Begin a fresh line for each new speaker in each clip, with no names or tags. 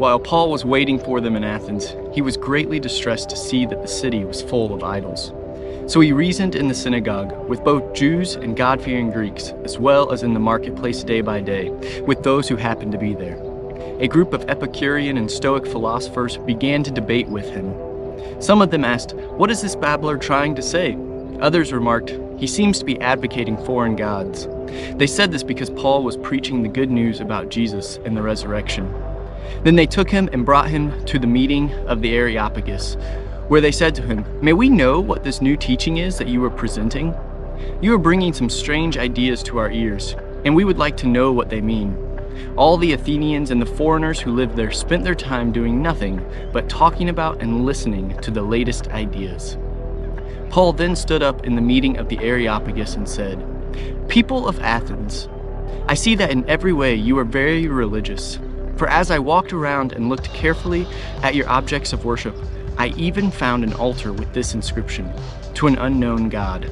While Paul was waiting for them in Athens, he was greatly distressed to see that the city was full of idols. So he reasoned in the synagogue with both Jews and God-fearing Greeks, as well as in the marketplace day by day, with those who happened to be there. A group of Epicurean and Stoic philosophers began to debate with him. Some of them asked, "What is this babbler trying to say?" Others remarked, "He seems to be advocating foreign gods." They said this because Paul was preaching the good news about Jesus and the resurrection. Then they took him and brought him to the meeting of the Areopagus, where they said to him, "May we know what this new teaching is that you are presenting? You are bringing some strange ideas to our ears, and we would like to know what they mean." All the Athenians and the foreigners who lived there spent their time doing nothing but talking about and listening to the latest ideas. Paul then stood up in the meeting of the Areopagus and said, "People of Athens, I see that in every way you are very religious. For as I walked around and looked carefully at your objects of worship, I even found an altar with this inscription, 'To an unknown God.'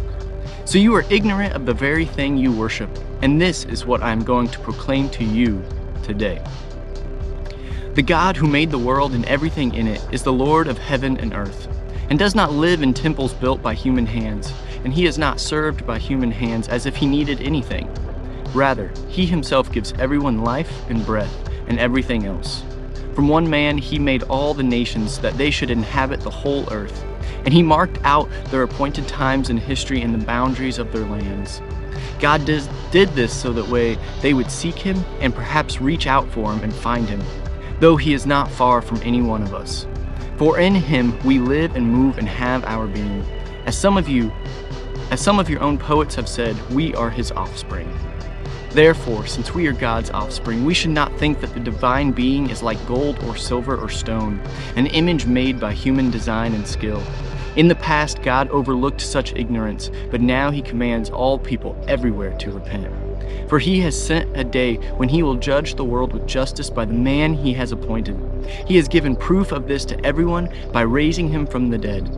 So you are ignorant of the very thing you worship, and this is what I am going to proclaim to you today. The God who made the world and everything in it is the Lord of heaven and earth, and does not live in temples built by human hands, and he is not served by human hands as if he needed anything. Rather, he himself gives everyone life and breath and everything else. From one man he made all the nations that they should inhabit the whole earth, and he marked out their appointed times in history and the boundaries of their lands. God did this so that they would seek him and perhaps reach out for him and find him, though he is not far from any one of us. For in him we live and move and have our being. As some of your own poets have said, we are his offspring. Therefore, since we are God's offspring, we should not think that the divine being is like gold or silver or stone, an image made by human design and skill. In the past, God overlooked such ignorance, but now he commands all people everywhere to repent. For he has sent a day when he will judge the world with justice by the man he has appointed. He has given proof of this to everyone by raising him from the dead.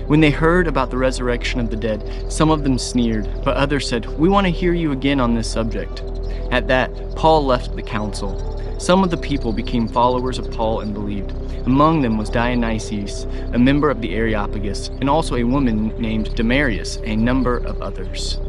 When they heard about the resurrection of the dead, some of them sneered, but others said, "We want to hear you again on this subject." At that, Paul left the council. Some of the people became followers of Paul and believed. Among them was Dionysius, a member of the Areopagus, and also a woman named Damaris, and a number of others.